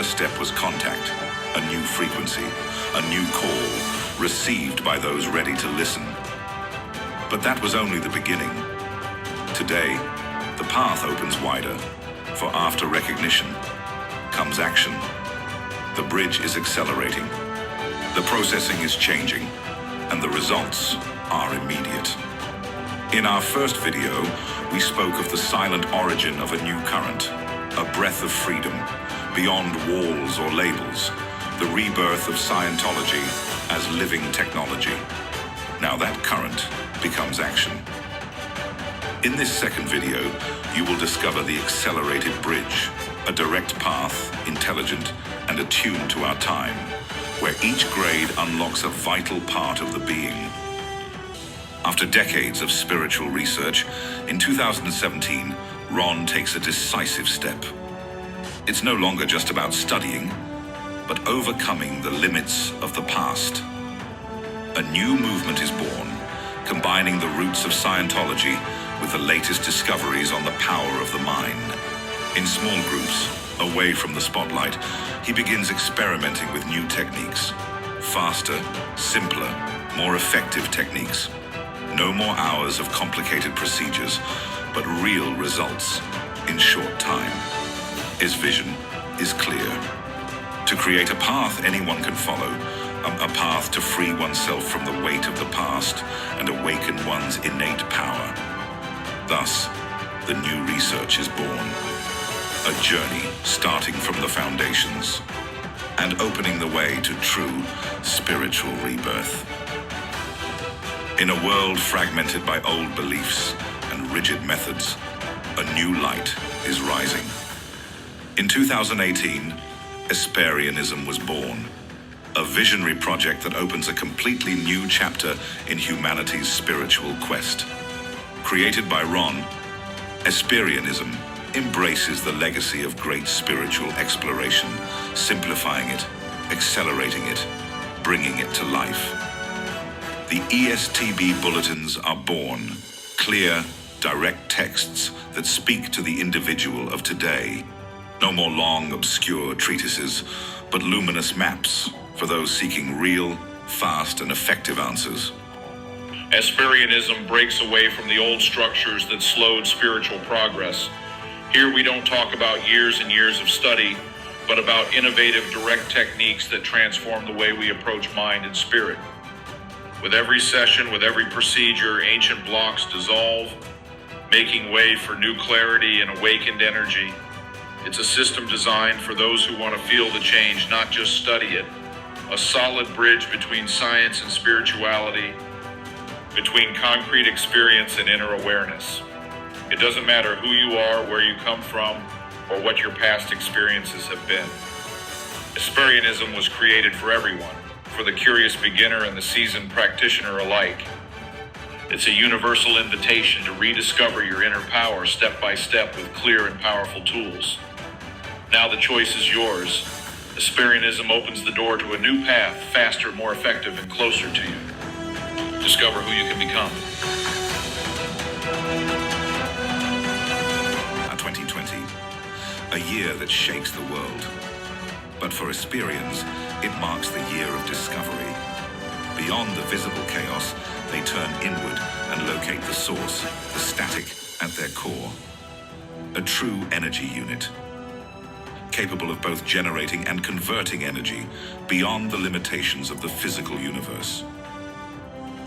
first step was contact, a new frequency, a new call, received by those ready to listen. But that was only the beginning. Today, the path opens wider, for after recognition comes action. The bridge is accelerating, the processing is changing, and the results are immediate. In our first video, we spoke of the silent origin of a new current, a breath of freedom, beyond walls or labels, the rebirth of Scientology as living technology. Now that current becomes action. In this second video, you will discover the accelerated bridge, a direct path, intelligent and attuned to our time, where each grade unlocks a vital part of the being. After decades of spiritual research, in 2017, Ron takes a decisive step. It's no longer just about studying, but overcoming the limits of the past. A new movement is born, combining the roots of Scientology with the latest discoveries on the power of the mind. In small groups, away from the spotlight, he begins experimenting with new techniques. Faster, simpler, more effective techniques. No more hours of complicated procedures, but real results in short time. His vision is clear. To create a path anyone can follow, a path to free oneself from the weight of the past and awaken one's innate power. Thus, the new research is born. A journey starting from the foundations and opening the way to true spiritual rebirth. In a world fragmented by old beliefs and rigid methods, a new light is rising. In 2018, Esperianism was born, a visionary project that opens a completely new chapter in humanity's spiritual quest. Created by Ron, Esperianism embraces the legacy of great spiritual exploration, simplifying it, accelerating it, bringing it to life. The ESTB bulletins are born, clear, direct texts that speak to the individual of today. No more long, obscure treatises, but luminous maps for those seeking real, fast, and effective answers. Esperianism breaks away from the old structures that slowed spiritual progress. Here we don't talk about years and years of study, but about innovative, direct techniques that transform the way we approach mind and spirit. With every session, with every procedure, ancient blocks dissolve, making way for new clarity and awakened energy. It's a system designed for those who want to feel the change, not just study it. A solid bridge between science and spirituality, between concrete experience and inner awareness. It doesn't matter who you are, where you come from, or what your past experiences have been. Esperianism was created for everyone, for the curious beginner and the seasoned practitioner alike. It's a universal invitation to rediscover your inner power step by step with clear and powerful tools. Now the choice is yours. Esperianism opens the door to a new path, faster, more effective, and closer to you. Discover who you can become. 2020, a year that shakes the world. But for Esperians, it marks the year of discovery. Beyond the visible chaos, they turn inward and locate the source, the static at their core. A true energy unit, capable of both generating and converting energy beyond the limitations of the physical universe.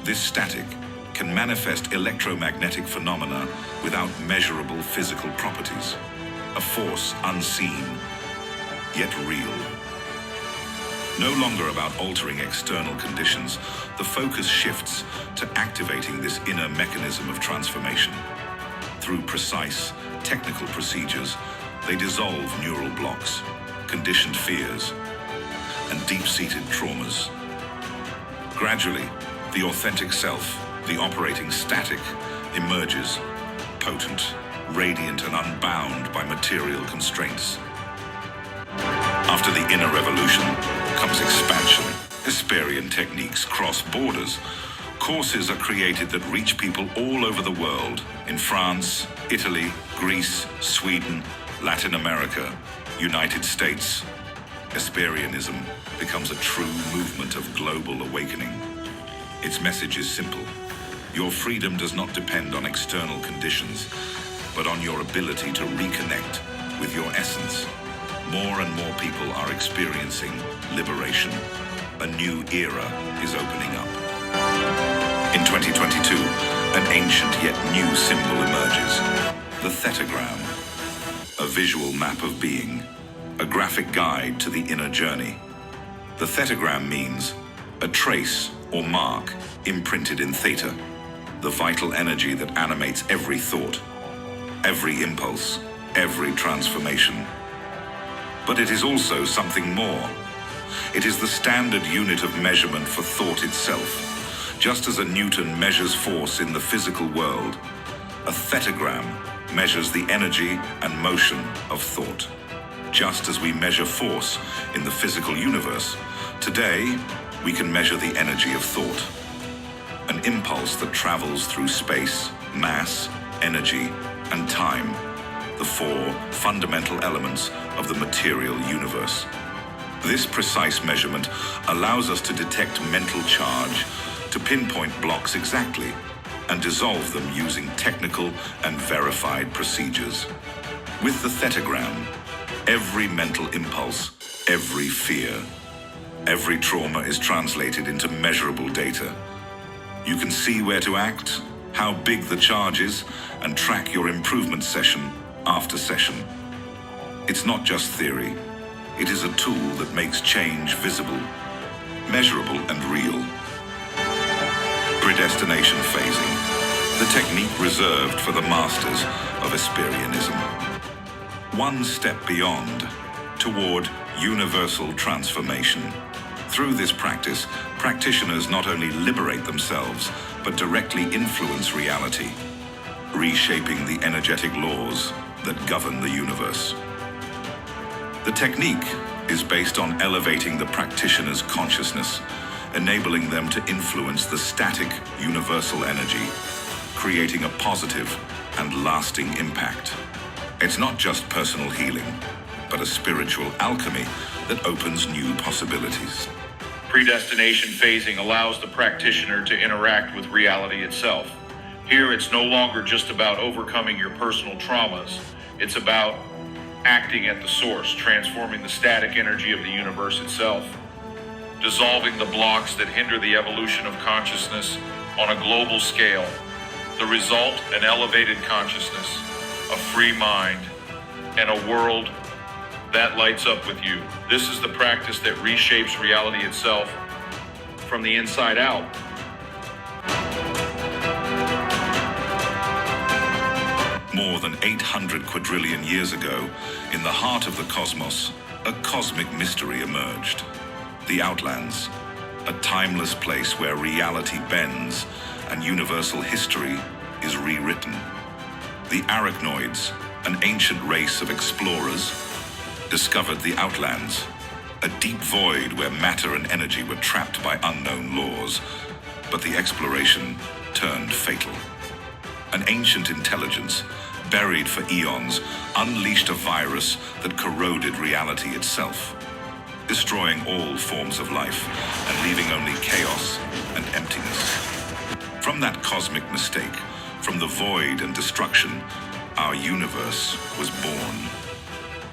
This static can manifest electromagnetic phenomena without measurable physical properties, a force unseen, yet real. No longer about altering external conditions, the focus shifts to activating this inner mechanism of transformation. Through precise, technical procedures, they dissolve neural blocks, conditioned fears, and deep-seated traumas. Gradually, the authentic self, the operating static, emerges, potent, radiant, and unbound by material constraints. After the inner revolution comes expansion. Esperian techniques cross borders. Courses are created that reach people all over the world, in France, Italy, Greece, Sweden, Latin America, United States, Esperianism becomes a true movement of global awakening. Its message is simple. Your freedom does not depend on external conditions, but on your ability to reconnect with your essence. More and more people are experiencing liberation. A new era is opening up. In 2022, an ancient yet new symbol emerges. The thetagram, a visual map of being, a graphic guide to the inner journey. The thetagram means a trace or mark imprinted in theta, the vital energy that animates every thought, every impulse, every transformation. But it is also something more. It is the standard unit of measurement for thought itself. Just as a Newton measures force in the physical world, a thetagram measures the energy and motion of thought. Just as we measure force in the physical universe, today we can measure the energy of thought. An impulse that travels through space, mass, energy, and time, the four fundamental elements of the material universe. This precise measurement allows us to detect mental charge, to pinpoint blocks exactly, and dissolve them using technical and verified procedures. With the thetagram, every mental impulse, every fear, every trauma is translated into measurable data. You can see where to act, how big the charge is, and track your improvement session after session. It's not just theory. It is a tool that makes change visible, measurable, and real. Predestination phasing, the technique reserved for the masters of Esperianism. One step beyond, toward universal transformation. Through this practice, practitioners not only liberate themselves, but directly influence reality, reshaping the energetic laws that govern the universe. The technique is based on elevating the practitioner's consciousness, enabling them to influence the static universal energy, creating a positive and lasting impact. It's not just personal healing, but a spiritual alchemy that opens new possibilities. Predestination phasing allows the practitioner to interact with reality itself. Here, it's no longer just about overcoming your personal traumas. It's about acting at the source, transforming the static energy of the universe itself, dissolving the blocks that hinder the evolution of consciousness on a global scale. The result, an elevated consciousness, a free mind, and a world that lights up with you. This is the practice that reshapes reality itself from the inside out. More than 800 quadrillion years ago, in the heart of the cosmos, a cosmic mystery emerged. The Outlands, a timeless place where reality bends and universal history is rewritten. The Arachnoids, an ancient race of explorers, discovered the Outlands, a deep void where matter and energy were trapped by unknown laws, but the exploration turned fatal. An ancient intelligence, buried for eons, unleashed a virus that corroded reality itself, destroying all forms of life and leaving only chaos and emptiness. From that cosmic mistake, from the void and destruction, our universe was born.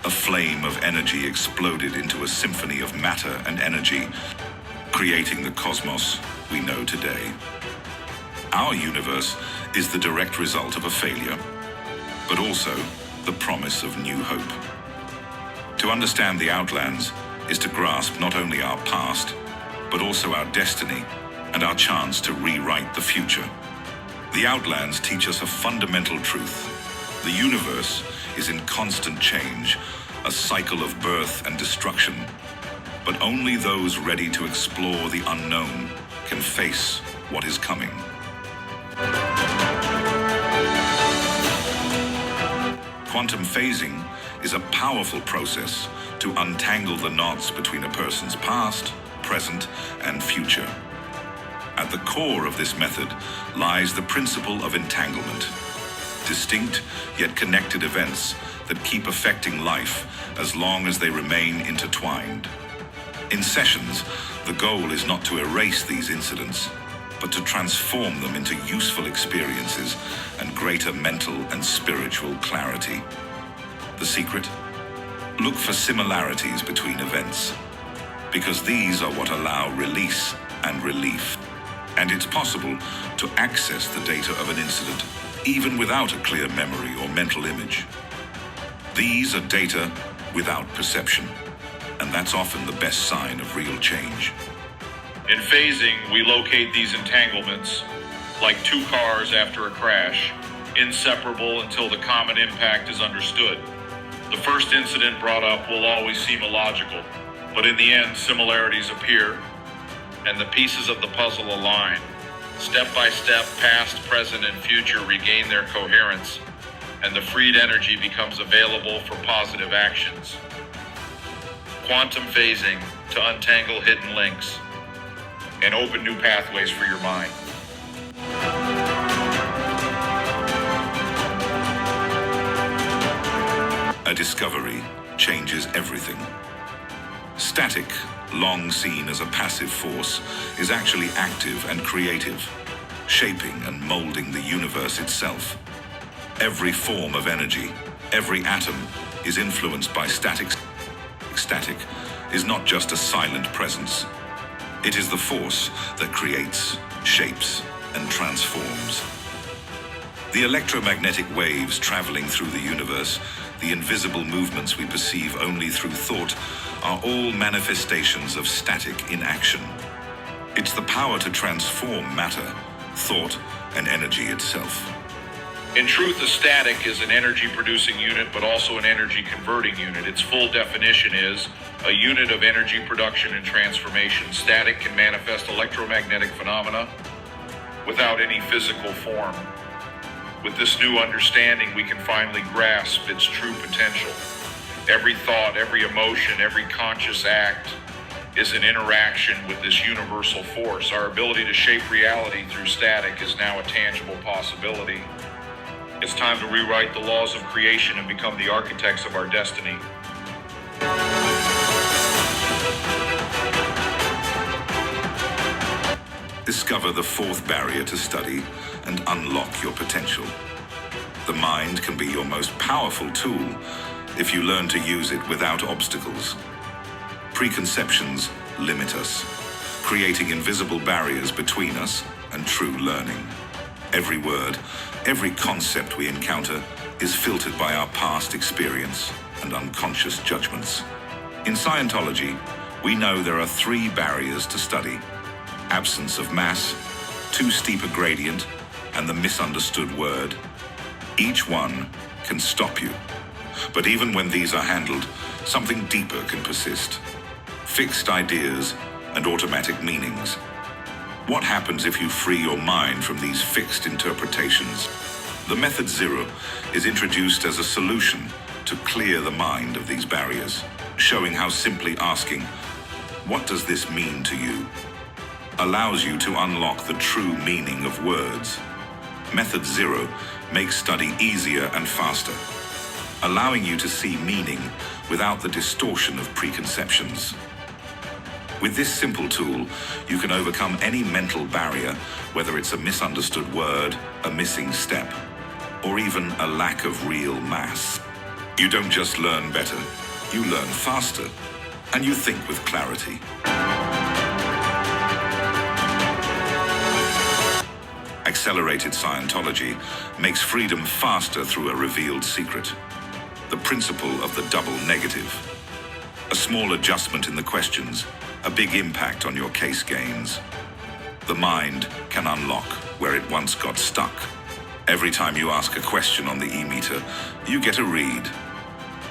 A flame of energy exploded into a symphony of matter and energy, creating the cosmos we know today. Our universe is the direct result of a failure, but also the promise of new hope. To understand the Outlands is to grasp not only our past, but also our destiny and our chance to rewrite the future. The Outlands teach us a fundamental truth. The universe is in constant change, a cycle of birth and destruction. But only those ready to explore the unknown can face what is coming. Quantum phasing is a powerful process to untangle the knots between a person's past, present, and future. At the core of this method lies the principle of entanglement. distinct yet connected events that keep affecting life as long as they remain intertwined. In sessions, the goal is not to erase these incidents, but to transform them into useful experiences and greater mental and spiritual clarity. The secret? Look for similarities between events, because these are what allow release and relief. And it's possible to access the data of an incident, even without a clear memory or mental image. These are data without perception, and that's often the best sign of real change. In phasing, we locate these entanglements like two cars after a crash, inseparable until the common impact is understood. The first incident brought up will always seem illogical, but in the end, similarities appear, and the pieces of the puzzle align. Step by step, past, present, and future regain their coherence, and the freed energy becomes available for positive actions. Quantum phasing to untangle hidden links and open new pathways for your mind. A discovery changes everything. Static, long seen as a passive force, is actually active and creative, shaping and molding the universe itself. Every form of energy, every atom, is influenced by static. Static is not just a silent presence. It is the force that creates, shapes, and transforms. The electromagnetic waves traveling through the universe, the invisible movements we perceive only through thought, are all manifestations of static in action. It's the power to transform matter, thought, and energy itself. In truth, a static is an energy-producing unit, but also an energy-converting unit. Its full definition is a unit of energy production and transformation. Static can manifest electromagnetic phenomena without any physical form. With this new understanding, we can finally grasp its true potential. Every thought, every emotion, every conscious act is an interaction with this universal force. Our ability to shape reality through static is now a tangible possibility. It's time to rewrite the laws of creation and become the architects of our destiny. Discover the fourth barrier to study and unlock your potential. The mind can be your most powerful tool if you learn to use it without obstacles. Preconceptions limit us, creating invisible barriers between us and true learning. Every word, every concept we encounter is filtered by our past experience and unconscious judgments. In Scientology, we know there are three barriers to study: absence of mass, too steep a gradient, and the misunderstood word. Each one can stop you. But even when these are handled, something deeper can persist. Fixed ideas and automatic meanings. What happens if you free your mind from these fixed interpretations? The Method Zero is introduced as a solution to clear the mind of these barriers, showing how simply asking, "What does this mean to you?" allows you to unlock the true meaning of words. Method Zero makes study easier and faster, allowing you to see meaning without the distortion of preconceptions. With this simple tool, you can overcome any mental barrier, whether it's a misunderstood word, a missing step, or even a lack of real mass. You don't just learn better, you learn faster, and you think with clarity. Accelerated Scientology makes freedom faster through a revealed secret: the principle of the double negative. A small adjustment in the questions, a big impact on your case gains. The mind can unlock where it once got stuck. Every time you ask a question on the e-meter, you get a read.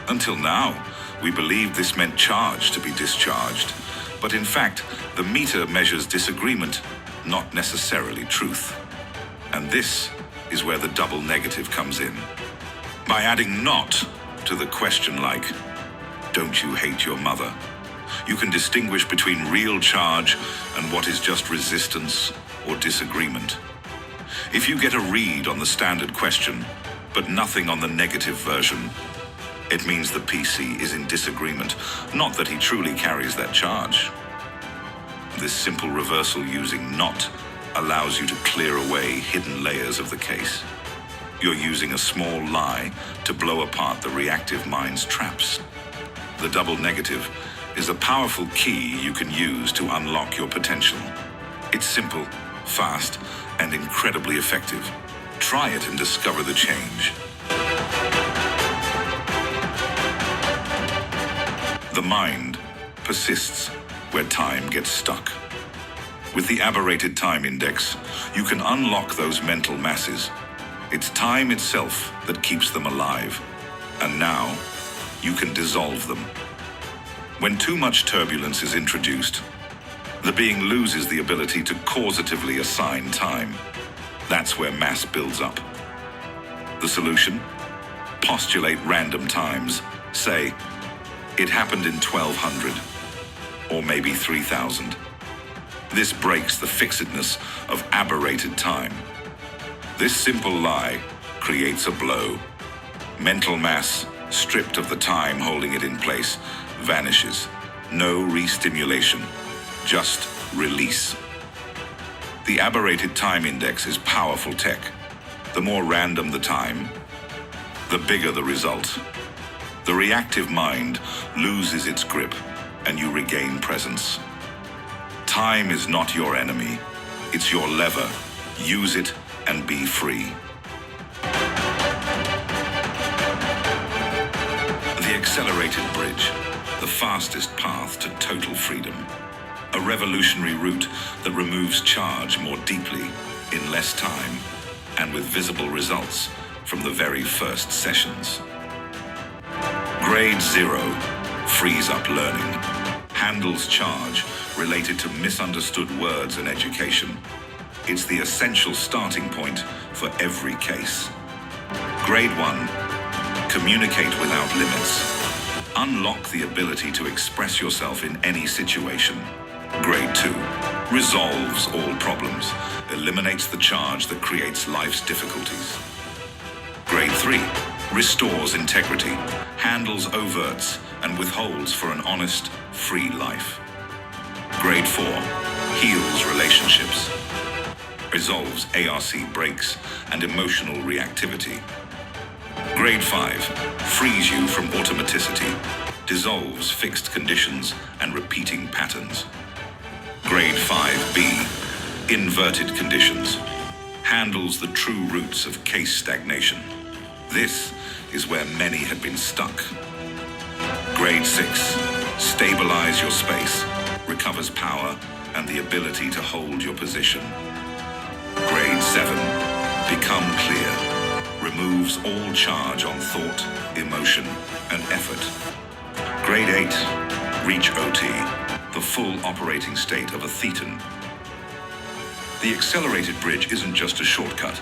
Until now, we believed this meant charge to be discharged, but in fact, the meter measures disagreement, not necessarily truth. And this is where the double negative comes in. By adding "not" to the question like, "Don't you hate your mother?" you can distinguish between real charge and what is just resistance or disagreement. If you get a read on the standard question, but nothing on the negative version. It means the PC is in disagreement, not that he truly carries that charge. This simple reversal using not allows you to clear away hidden layers of the case. You're using a small lie to blow apart the reactive mind's traps. The double negative is a powerful key you can use to unlock your potential. It's simple, fast, and incredibly effective. Try it and discover the change. The mind persists where time gets stuck. With the aberrated time index, you can unlock those mental masses. It's time itself that keeps them alive. And now, you can dissolve them. When too much turbulence is introduced, the being loses the ability to causatively assign time. That's where mass builds up. The solution? Postulate random times. Say, it happened in 1200, or maybe 3000. This breaks the fixedness of aberrated time. This simple lie creates a blow. Mental mass, stripped of the time holding it in place, vanishes. No re-stimulation, just release. The aberrated time index is powerful tech. The more random the time, the bigger the result. The reactive mind loses its grip, and you regain presence. Time is not your enemy. It's your lever. Use it and be free. The accelerated bridge, the fastest path to total freedom. A revolutionary route that removes charge more deeply, in less time, and with visible results from the very first sessions. Grade 0, frees up learning, handles charge related to misunderstood words and education. It's the essential starting point for every case. Grade 1, communicate without limits. Unlock the ability to express yourself in any situation. Grade 2, resolves all problems, eliminates the charge that creates life's difficulties. Grade 3, restores integrity, handles overts, and withholds for an honest, free life. Grade 4, heals relationships, resolves ARC breaks and emotional reactivity. Grade 5, frees you from automaticity, dissolves fixed conditions and repeating patterns. Grade 5B, inverted conditions, handles the true roots of case stagnation. This is where many had been stuck. Grade 6, stabilize your space, recovers power and the ability to hold your position. Grade 7, become clear, removes all charge on thought, emotion, and effort. Grade 8, reach OT, the full operating state of a thetan. The accelerated bridge isn't just a shortcut,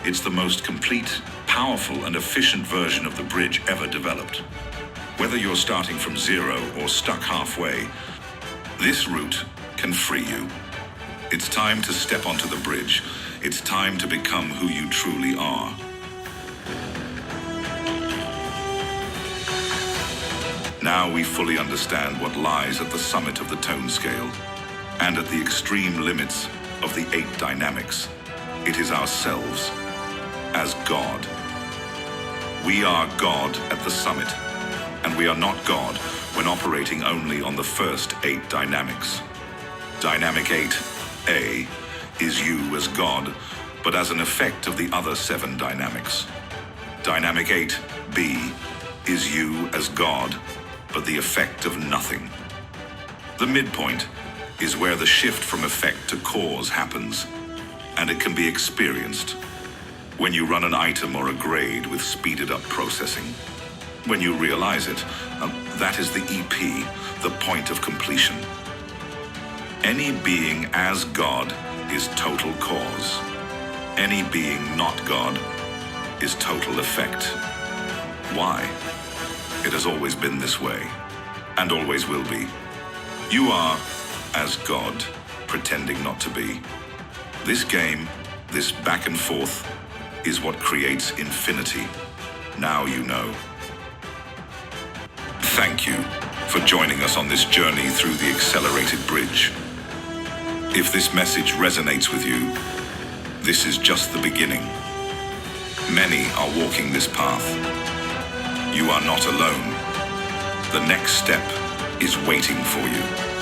it's the most complete, powerful, and efficient version of the bridge ever developed. Whether you're starting from zero or stuck halfway, this route can free you. It's time to step onto the bridge. It's time to become who you truly are. Now we fully understand what lies at the summit of the tone scale and at the extreme limits of the 8 dynamics. It is ourselves as God. We are God at the summit, and we are not God when operating only on the first 8 dynamics. Dynamic 8A is you as God, but as an effect of the other 7 dynamics. Dynamic 8B is you as God, but the effect of nothing. The midpoint is where the shift from effect to cause happens, and it can be experienced when you run an item or a grade with speeded up processing. When you realize it, that is the EP, the point of completion. Any being as God is total cause. Any being not God is total effect. Why? It has always been this way, and always will be. You are as God, pretending not to be. This game, this back and forth, is what creates infinity. Now you know. Thank you for joining us on this journey through the accelerated bridge. If this message resonates with you, this is just the beginning. Many are walking this path. You are not alone. The next step is waiting for you.